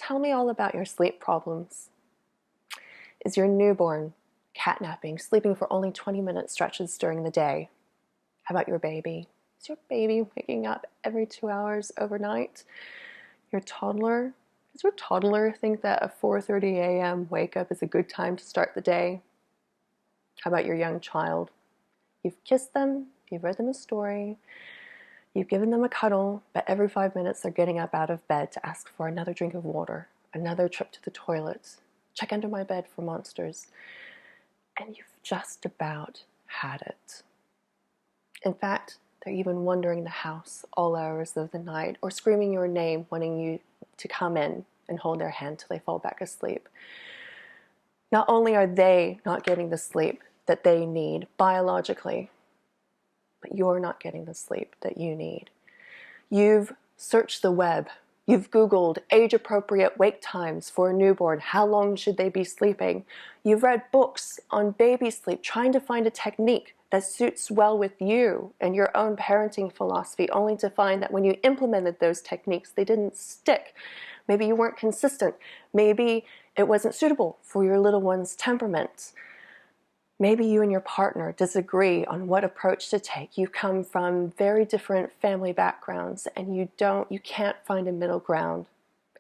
Tell me all about your sleep problems. Is your newborn catnapping, sleeping for only 20-minute stretches during the day? How about your baby? Is your baby waking up every 2 hours overnight? Your toddler? Does your toddler think that a 4:30 a.m. wake up is a good time to start the day? How about your young child? You've kissed them, you've read them a story, you've given them a cuddle, but every 5 minutes they're getting up out of bed to ask for another drink of water, another trip to the toilet, check under my bed for monsters, and you've just about had it. In fact, they're even wandering the house all hours of the night or screaming your name, wanting you to come in and hold their hand till they fall back asleep. Not only are they not getting the sleep that they need biologically, but you're not getting the sleep that you need. You've searched the web. You've Googled age-appropriate wake times for a newborn. How long should they be sleeping? You've read books on baby sleep, trying to find a technique that suits well with you and your own parenting philosophy, only to find that when you implemented those techniques, they didn't stick. Maybe you weren't consistent. Maybe it wasn't suitable for your little one's temperament. Maybe you and your partner disagree on what approach to take. You come from very different family backgrounds and you can't find a middle ground,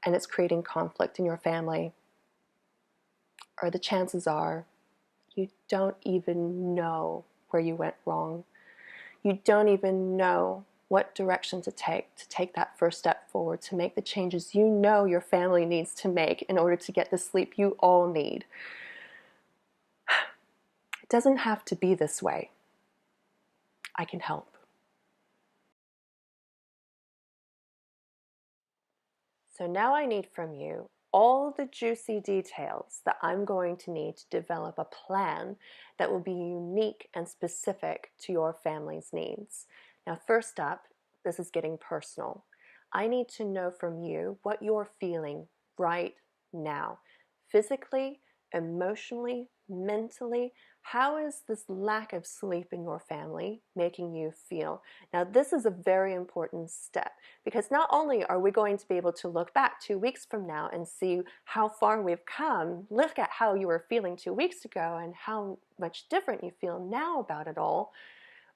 and it's creating conflict in your family. Or the chances are you don't even know where you went wrong. You don't even know what direction to take that first step forward, to make the changes you know your family needs to make in order to get the sleep you all need. It doesn't have to be this way. I can help. So now I need from you all the juicy details that I'm going to need to develop a plan that will be unique and specific to your family's needs. Now, first up, this is getting personal. I need to know from you what you're feeling right now, physically, emotionally, mentally. How is this lack of sleep in your family making you feel? Now, this is a very important step, because not only are we going to be able to look back 2 weeks from now and see how far we've come, look at how you were feeling 2 weeks ago and how much different you feel now about it all,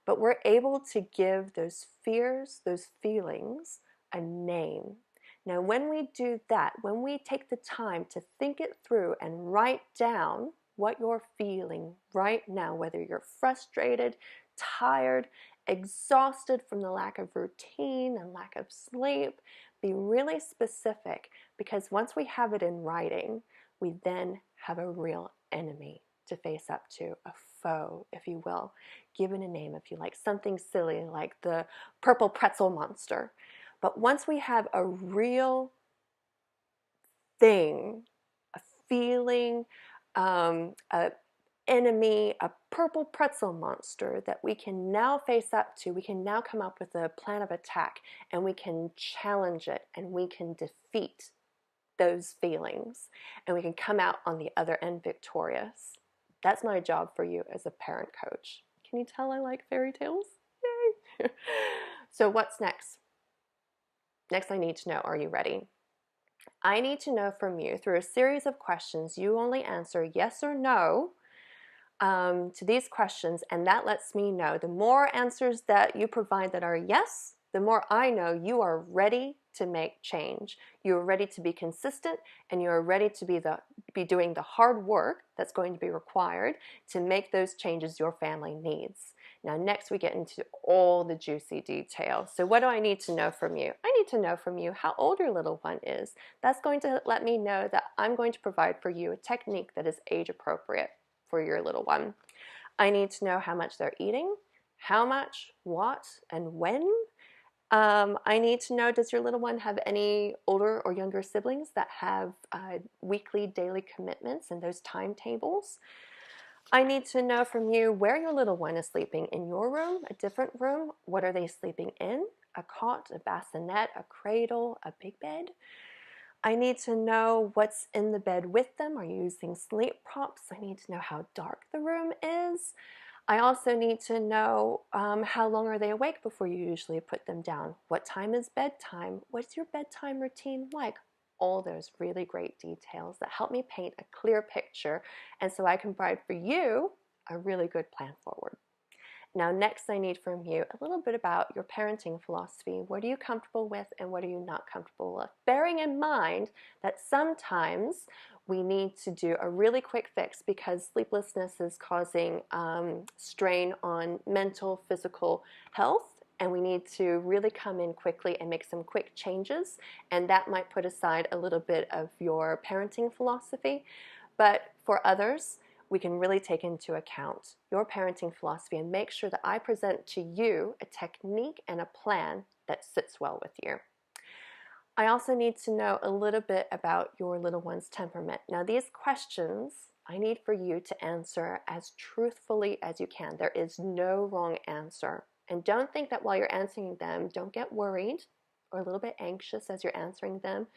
but we're able to give those fears, those feelings, a name. Now, when we do that, when we take the time to think it through and write down what you're feeling right now, whether you're frustrated, tired, exhausted from the lack of routine and lack of sleep, be really specific, because once we have it in writing, we then have a real enemy to face up to, a foe, if you will. Given a name if you like, something silly like the purple pretzel monster. But once we have a real thing, a feeling, an enemy, a purple pretzel monster that we can now face up to, we can now come up with a plan of attack, and we can challenge it, and we can defeat those feelings, and we can come out on the other end victorious. That's my job for you as a parent coach. Can you tell I like fairy tales? Yay! So what's next? Next, I need to know, are you ready? I need to know from you, through a series of questions, you only answer yes or no to these questions, and that lets me know the more answers that you provide that are yes, the more I know you are ready to make change. You are ready to be consistent, and you are ready to be doing the hard work that's going to be required to make those changes your family needs. Now, next we get into all the juicy details. So what do I need to know from you? I need to know from you how old your little one is. That's going to let me know that I'm going to provide for you a technique that is age appropriate for your little one. I need to know how much they're eating, how much, what, and when. I need to know, does your little one have any older or younger siblings that have weekly, daily commitments and those timetables? I need to know from you where your little one is sleeping. In your room, a different room? What are they sleeping in? A cot, a bassinet, a cradle, a big bed? I need to know what's in the bed with them. Are you using sleep props? I need to know how dark the room is. I also need to know how long are they awake before you usually put them down. What time is bedtime? What's your bedtime routine like? all those really great details that help me paint a clear picture, and so I can provide for you a really good plan forward. Now, next I need from you a little bit about your parenting philosophy. What are you comfortable with and what are you not comfortable with? Bearing in mind that sometimes we need to do a really quick fix because sleeplessness is causing strain on mental, physical health, and we need to really come in quickly and make some quick changes, and that might put aside a little bit of your parenting philosophy. But for others, we can really take into account your parenting philosophy and make sure that I present to you a technique and a plan that sits well with you. I also need to know a little bit about your little one's temperament. Now, these questions I need for you to answer as truthfully as you can. There is no wrong answer. And don't think that while you're answering them, don't get worried or a little bit anxious as you're answering them.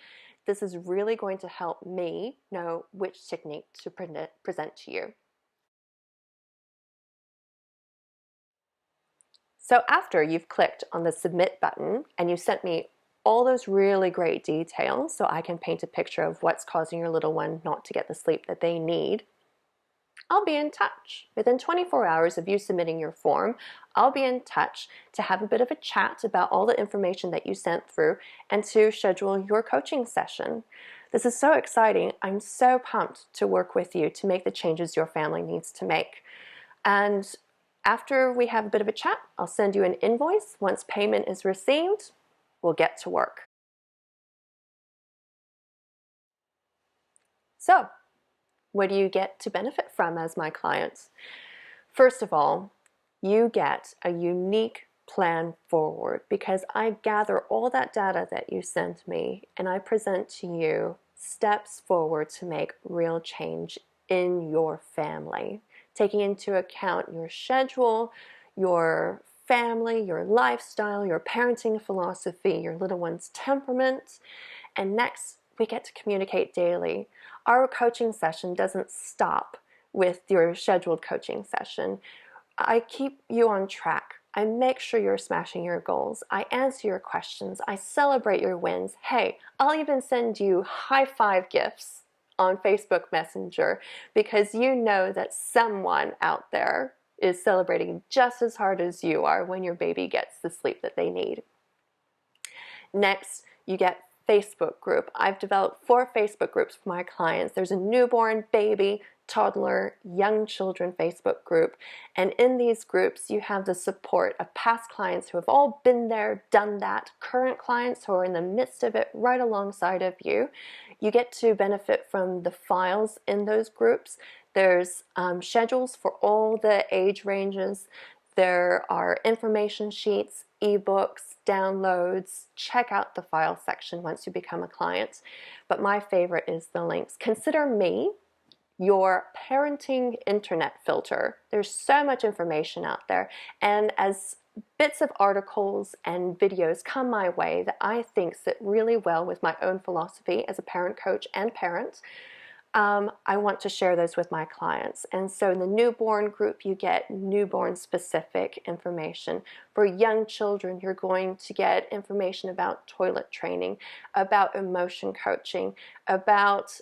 This is really going to help me know which technique to present to you. So after you've clicked on the submit button and you sent me all those really great details so I can paint a picture of what's causing your little one not to get the sleep that they need, I'll be in touch. Within 24 hours of you submitting your form, I'll be in touch to have a bit of a chat about all the information that you sent through and to schedule your coaching session. This is so exciting. I'm so pumped to work with you to make the changes your family needs to make. And after we have a bit of a chat, I'll send you an invoice. Once payment is received, we'll get to work. So, what do you get to benefit from as my clients? First of all, you get a unique plan forward because I gather all that data that you sent me and I present to you steps forward to make real change in your family, taking into account your schedule, your family, your lifestyle, your parenting philosophy, your little one's temperament. And next, we get to communicate daily. Our coaching session doesn't stop with your scheduled coaching session. I keep you on track. I make sure you're smashing your goals. I answer your questions. I celebrate your wins. Hey, I'll even send you high five gifts on Facebook Messenger because you know that someone out there is celebrating just as hard as you are when your baby gets the sleep that they need. Next, you get Facebook group. I've developed 4 Facebook groups for my clients. There's a newborn, baby, toddler, young children Facebook group. And in these groups, you have the support of past clients who have all been there, done that, current clients who are in the midst of it right alongside of you. You get to benefit from the files in those groups. There's schedules for all the age ranges. There are information sheets, ebooks, downloads. Check out the file section once you become a client. But my favorite is the links. Consider me your parenting internet filter. There's so much information out there. And as bits of articles and videos come my way that I think sit really well with my own philosophy as a parent coach and parent, I want to share those with my clients. And so in the newborn group, you get newborn specific information. For young children, you're going to get information about toilet training, about emotion coaching, about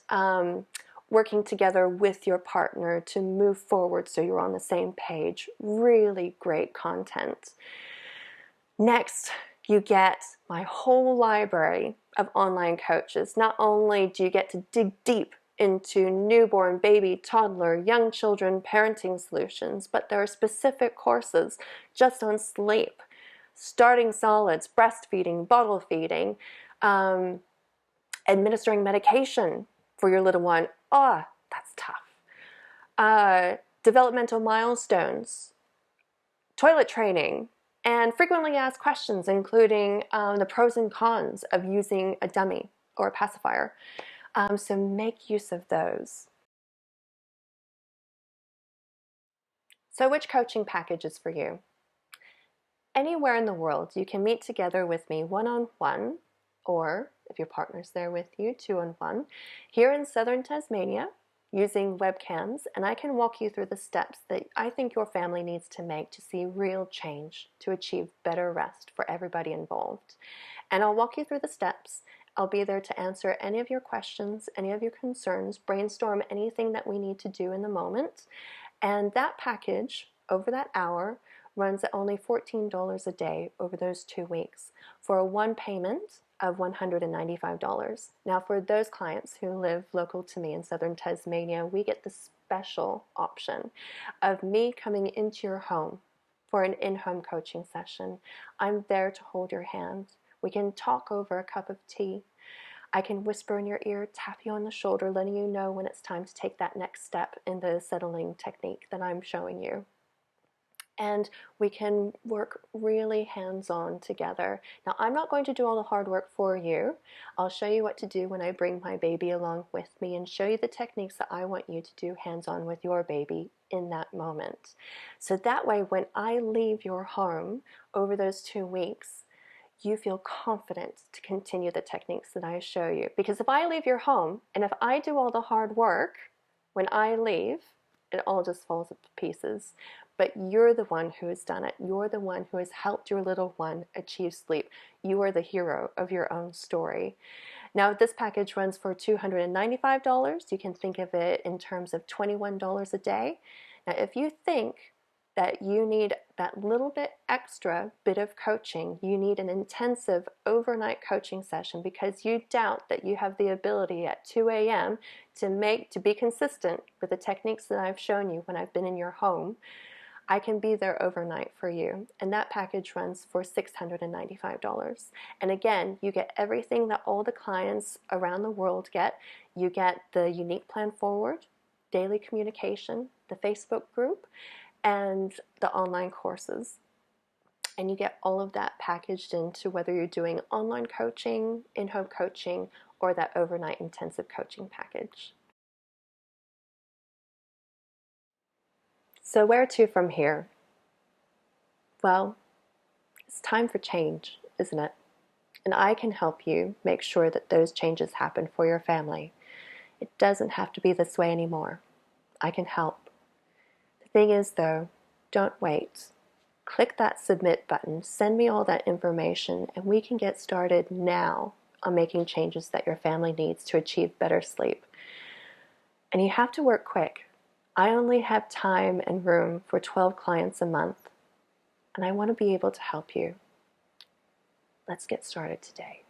working together with your partner to move forward so you're on the same page. Really great content. Next, you get my whole library of online coaches. Not only do you get to dig deep into newborn, baby, toddler, young children parenting solutions, but there are specific courses just on sleep, starting solids, breastfeeding, bottle feeding, administering medication for your little one. Oh, that's tough. Developmental milestones, toilet training, and frequently asked questions, including the pros and cons of using a dummy or a pacifier. So make use of those. So which coaching package is for you? Anywhere in the world, you can meet together with me one-on-one, or if your partner's there with you, 2-on-1, here in southern Tasmania using webcams, and I can walk you through the steps that I think your family needs to make to see real change, to achieve better rest for everybody involved. And I'll walk you through the steps, I'll be there to answer any of your questions, any of your concerns, brainstorm anything that we need to do in the moment. And that package over that hour runs at only $14 a day over those 2 weeks for a one payment of $195. Now, for those clients who live local to me in southern Tasmania, we get the special option of me coming into your home for an in-home coaching session. I'm there to hold your hand. We can talk over a cup of tea. I can whisper in your ear, tap you on the shoulder, letting you know when it's time to take that next step in the settling technique that I'm showing you. And we can work really hands-on together. Now, I'm not going to do all the hard work for you. I'll show you what to do when I bring my baby along with me and show you the techniques that I want you to do hands-on with your baby in that moment. So that way, when I leave your home over those 2 weeks, you feel confident to continue the techniques that I show you. Because if I leave your home and if I do all the hard work, when I leave, it all just falls to pieces. But you're the one who has done it. You're the one who has helped your little one achieve sleep. You are the hero of your own story. Now, this package runs for $295. You can think of it in terms of $21 a day. Now, if you think that you need that little bit extra bit of coaching, you need an intensive overnight coaching session because you doubt that you have the ability at 2 a.m. to be consistent with the techniques that I've shown you when I've been in your home, I can be there overnight for you. And that package runs for $695. And again, you get everything that all the clients around the world get. You get the unique plan forward, daily communication, the Facebook group, and the online courses. And you get all of that packaged into whether you're doing online coaching, in-home coaching, or that overnight intensive coaching package. So where to from here? Well, it's time for change, isn't it? And I can help you make sure that those changes happen for your family. It doesn't have to be this way anymore. I can help. The thing is, though, don't wait. Click that submit button, send me all that information, and we can get started now on making changes that your family needs to achieve better sleep. And you have to work quick. I only have time and room for 12 clients a month, and I want to be able to help you. Let's get started today.